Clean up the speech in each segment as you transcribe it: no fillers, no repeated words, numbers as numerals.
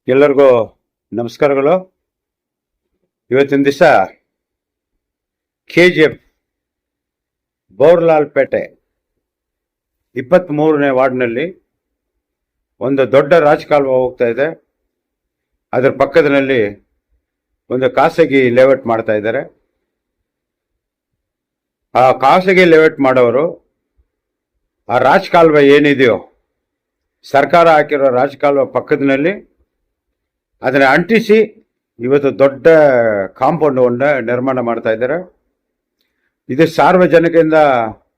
ಎಲ್ಲರಿಗೂ ನಮಸ್ಕಾರಗಳು. ಇವತ್ತಿನ ದಿವಸ KGF ಬೋರ್ಲಾಲ್ಪೇಟೆ 23ನೇ ವಾರ್ಡ್ನಲ್ಲಿ ಒಂದು ದೊಡ್ಡ ರಾಜಕಾಲುವೆ ಹೋಗ್ತಾ ಇದೆ. ಅದರ ಪಕ್ಕದಲ್ಲಿ ಒಂದು ಖಾಸಗಿ ಲೇಔಟ್ ಮಾಡ್ತಾ ಇದ್ದಾರೆ. ಆ ಖಾಸಗಿ ಲೇಔಟ್ ಮಾಡೋರು ಆ ರಾಜಕಾಲುವೆ ಏನಿದೆಯೋ ಸರ್ಕಾರ ಹಾಕಿರೋ ರಾಜಕಾಲುವೆ ಪಕ್ಕದಲ್ಲಿ ಅದನ್ನ ಅಂಟಿಸಿ ಇವತ್ತು ದೊಡ್ಡ ಕಾಂಪೌಂಡ್ ನಿರ್ಮಾಣ ಮಾಡ್ತಾ ಇದ್ದಾರೆ. ಇದು ಸಾರ್ವಜನಿಕರಿಂದ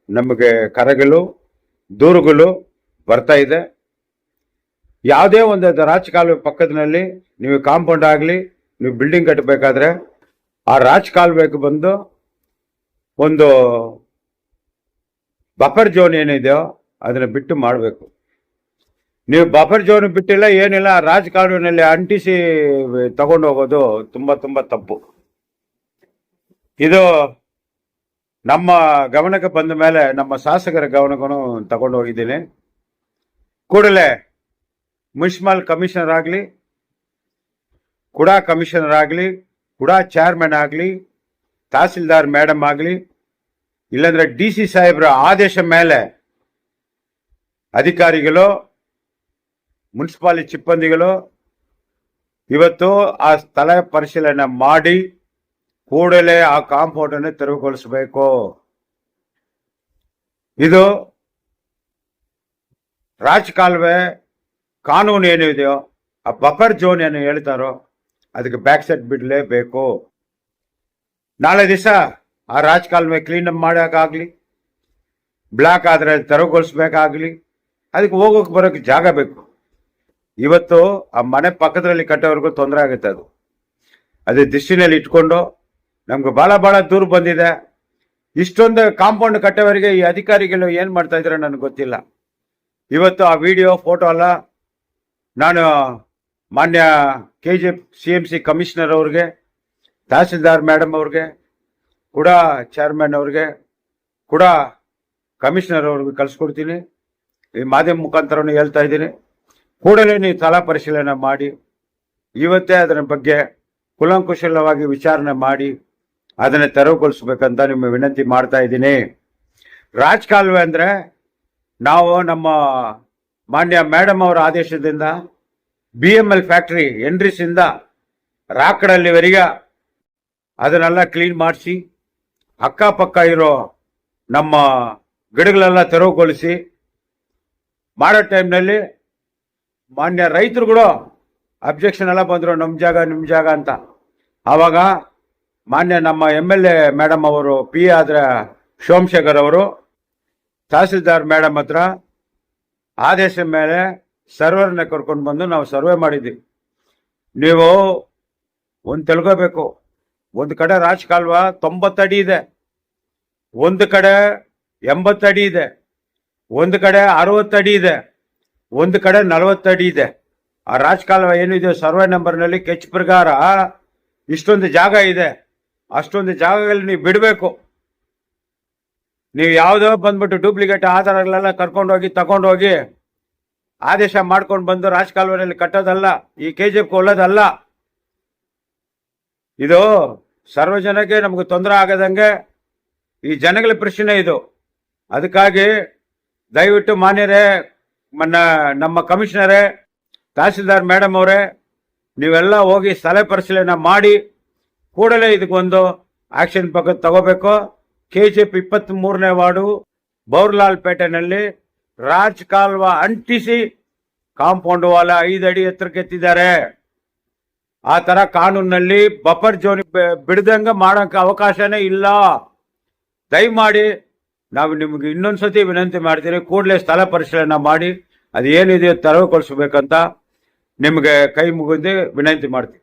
ನಮಗೆ ಕರೆಗಳು ದೂರುಗಳು ಬರ್ತಾ ಇದೆ. ಯಾವುದೇ ಒಂದು ರಾಜಕಾಲುವೆ ಪಕ್ಕದಲ್ಲಿ ನೀವು ಕಾಂಪೌಂಡ್ ಆಗಲಿ ನೀವು ಬಿಲ್ಡಿಂಗ್ ಕಟ್ಟಬೇಕಾದ್ರೆ ಆ ರಾಜಕಾಲುವೆಗೆ ಬಂದು ಒಂದು ಬಫರ್ ಝೋನ್ ಏನಿದೆಯೋ ಅದನ್ನ ಬಿಟ್ಟು ಮಾಡಬೇಕು. ನೀವು ಬಫರ್ ಝೋನ್ ಬಿಟ್ಟಿಲ್ಲ, ಏನಿಲ್ಲ, ರಾಜಕಾಲುವೆನಲ್ಲಿ ಅಂಟಿಸಿ ತಗೊಂಡು ಹೋಗೋದು ತುಂಬಾ ತುಂಬಾ ತಪ್ಪು. ಇದು ನಮ್ಮ ಗಮನಕ್ಕೆ ಬಂದ ಮೇಲೆ ನಮ್ಮ ಶಾಸಕರ ಗಮನಕ್ಕೂ ತಗೊಂಡು ಹೋಗಿದ್ದೀನಿ. ಕೂಡಲೇ ಮುನ್ಸಿಪಲ್ ಕಮಿಷನರ್ ಆಗಲಿ, ಕುಡಾ ಕಮಿಷನರ್ ಆಗಲಿ, ಕುಡಾ ಚೇರ್ಮನ್ ಆಗಲಿ, ತಹಸೀಲ್ದಾರ್ ಮೇಡಮ್ ಆಗಲಿ, ಇಲ್ಲಾಂದ್ರೆ DC ಸಾಹೇಬ್ರ ಆದೇಶ ಮೇಲೆ ಅಧಿಕಾರಿಗಳು, ಮುನ್ಸಿಪಾಲಿಟಿ ಸಿಬ್ಬಂದಿಗಳು ಇವತ್ತು ಆ ಸ್ಥಳ ಪರಿಶೀಲನೆ ಮಾಡಿ ಕೂಡಲೇ ಆ ಕಾಂಪೌಂಡ್ ಅನ್ನು ತೆರವುಗೊಳಿಸಬೇಕು. ಇದು ರಾಜಕಾಲುವೆ ಕಾನೂನು ಏನಿದೆಯೋ ಆ ಬಫರ್ ಝೋನ್ ಏನು ಹೇಳ್ತಾರೋ ಅದಕ್ಕೆ ಬ್ಯಾಕ್ ಸೈಡ್ ಬಿಡಲೇಬೇಕು. ನಾಳೆ ದಿವಸ ಆ ರಾಜಕಾಲುವೆ ಕ್ಲೀನ್ ಅಪ್ ಮಾಡೋಕ್ಕಾಗಲಿ, ಬ್ಲಾಕ್ ಆದರೆ ತೆರವುಗೊಳಿಸ್ಬೇಕಾಗ್ಲಿ, ಅದಕ್ಕೆ ಹೋಗೋಕೆ ಬರೋಕ್ಕೆ ಜಾಗ ಬೇಕು. ಇವತ್ತು ಆ ಮನೆ ಪಕ್ಕದಲ್ಲಿ ಕಟ್ಟೋವರೆಗೂ ತೊಂದರೆ ಆಗುತ್ತೆ. ಅದೇ ದೃಷ್ಟಿನಲ್ಲಿ ಇಟ್ಕೊಂಡು ನಮ್ಗೆ ಬಹಳ ದೂರ ಬಂದಿದೆ. ಇಷ್ಟೊಂದು ಕಾಂಪೌಂಡ್ ಕಟ್ಟೋವರೆಗೆ ಈ ಅಧಿಕಾರಿಗಳು ಏನ್ ಮಾಡ್ತಾ ಇದ್ರೆ ನನಗೆ ಗೊತ್ತಿಲ್ಲ. ಇವತ್ತು ಆ ವಿಡಿಯೋ ಫೋಟೋ ಅಲ್ಲ, ನಾನು ಮಾನ್ಯ KGF CMC ಕಮಿಷನರ್ ಅವ್ರಿಗೆ, ತಹಸೀಲ್ದಾರ್ ಮೇಡಮ್ ಅವ್ರಿಗೆ, ಕೂಡ ಚೇರ್ಮನ್ ಅವ್ರಿಗೆ, ಕೂಡ ಕಮಿಷನರ್ ಅವ್ರಿಗೆ ಕಳ್ಸಿಕೊಡ್ತೀನಿ. ಈ ಮಾಧ್ಯಮ ಮುಖಾಂತರನು ಹೇಳ್ತಾ ಇದ್ದೀನಿ, ಕೂಡಲೇ ನೀವು ಸ್ಥಳ ಪರಿಶೀಲನೆ ಮಾಡಿ ಇವತ್ತೇ ಅದರ ಬಗ್ಗೆ ಕುಲಂಕುಶಲವಾಗಿ ವಿಚಾರಣೆ ಮಾಡಿ ಅದನ್ನು ತೆರವುಗೊಳಿಸ್ಬೇಕಂತ ನಿಮ್ಮ ವಿನಂತಿ ಮಾಡ್ತಾ ಇದ್ದೀನಿ. ರಾಜಕಾಲುವೆ ಅಂದ್ರೆ ನಾವು ನಮ್ಮ ಮಾನ್ಯ ಮೇಡಮ್ ಅವರ ಆದೇಶದಿಂದ BML ಫ್ಯಾಕ್ಟರಿ ಎಂಡ್ರಿಸಿಂದ ರಾಕಡಲ್ಲಿವರೆಗೆ ಅದನ್ನೆಲ್ಲ ಕ್ಲೀನ್ ಮಾಡಿಸಿ ಅಕ್ಕಪಕ್ಕ ಇರೋ ನಮ್ಮ ಗಿಡಗಳೆಲ್ಲ ತೆರವುಗೊಳಿಸಿ ಮಾಡೋ ಟೈಮ್ನಲ್ಲಿ ಮಾನ್ಯ ರೈತರುಗಳು ಅಬ್ಜೆಕ್ಷನ್ ಎಲ್ಲ ಬಂದರು, ನಿಮ್ಮ ಜಾಗ ಅಂತ. ಆವಾಗ ಮಾನ್ಯ ನಮ್ಮ MLA ಮೇಡಮ್ ಅವರು PA ಆದ್ರ ಸೋಮಶೇಖರ್ ಅವರು ತಹಸೀಲ್ದಾರ್ ಮೇಡಮ್ ಹತ್ರ ಆದೇಶ ಮೇಲೆ ಸರ್ವರ್ನ ಕರ್ಕೊಂಡು ಬಂದು ನಾವು ಸರ್ವೆ ಮಾಡಿದ್ವಿ. ನೀವು ಒಂದು ತಿಳ್ಕೋಬೇಕು, ಒಂದು ಕಡೆ ರಾಜಕಾಲುವೆ 90 ಅಡಿ ಇದೆ, ಒಂದು ಕಡೆ 80 ಅಡಿ ಇದೆ, ಒಂದು ಕಡೆ 60 ಅಡಿ ಇದೆ, ಒಂದು ಕಡೆ 40 ಅಡಿ ಇದೆ. ಆ ರಾಜಕಾಲುವೆ ಏನಿದೆ ಸರ್ವೆ ನಂಬರ್ನಲ್ಲಿ ಕೆಚ್ ಪ್ರಕಾರ ಇಷ್ಟೊಂದು ಜಾಗ ಇದೆ. ಅಷ್ಟೊಂದು ಜಾಗಗಳಲ್ಲಿ ನೀವು ಬಿಡಬೇಕು. ನೀವು ಯಾವುದೋ ಬಂದ್ಬಿಟ್ಟು ಡೂಪ್ಲಿಕೇಟ್ ಆಧಾರಗಳೆಲ್ಲ ಕರ್ಕೊಂಡೋಗಿ ತಗೊಂಡೋಗಿ ಆದೇಶ ಮಾಡ್ಕೊಂಡು ಬಂದು ರಾಜಕಾಲುವೆನಲ್ಲಿ ಕಟ್ಟೋದಲ್ಲ, ಈ KGF ಕೊಳ್ಳೋದಲ್ಲ. ಇದು ಸಾರ್ವಜನಿಕರಿಗೆ ನಮಗೆ ತೊಂದರೆ ಆಗದಂಗೆ ಈ ಜನಗಳ ಪ್ರಶ್ನೆ ಇದು. ಅದಕ್ಕಾಗಿ ದಯವಿಟ್ಟು ಮಾನ್ಯರೇ, ನಮ್ಮ ಕಮಿಷನರೇ, ತಹಸೀಲ್ದಾರ್ ಮೇಡಮ್ ಅವರೇ, ನೀವೆಲ್ಲ ಹೋಗಿ ಸ್ಥಳ ಪರಿಶೀಲನೆ ಮಾಡಿ ಕೂಡಲೇ ಇದಕ್ಕೊಂದು ಆಕ್ಷನ್ ಬಗ್ಗೆ ತಗೋಬೇಕು. KGF 23ನೇ ವಾರ್ಡು ಬೋರ್ಲಾಲ್ಪೇಟೆನಲ್ಲಿ ರಾಜಕಾಲುವೆ ಅಂಟಿಸಿ ಕಾಂಪೌಂಡ್ ವಾಲ 5 ಅಡಿ ಎತ್ತರಕ್ಕೆ ಎತ್ತಿದ್ದಾರೆ. ಆ ತರ ಕಾನೂನಲ್ಲಿ ಬಫರ್ ಝೋನ್ ಬಿಡದಂಗ ಮಾಡೋಕೆ ಅವಕಾಶನೇ ಇಲ್ಲ. ದಯಮಾಡಿ ನಾವು ನಿಮ್ಗೆ ಇನ್ನೊಂದ್ಸತಿ ವಿನಂತಿ ಮಾಡ್ತೀನಿ, ಕೂಡಲೇ ಸ್ಥಳ ಪರಿಶೀಲನೆ ಮಾಡಿ ಅದು ಏನಿದೆಯೋ ತೆರವುಗೊಳಿಸಬೇಕಂತ ನಿಮಗೆ ಕೈ ಮುಗಿದು ವಿನಂತಿ ಮಾಡ್ತೀನಿ.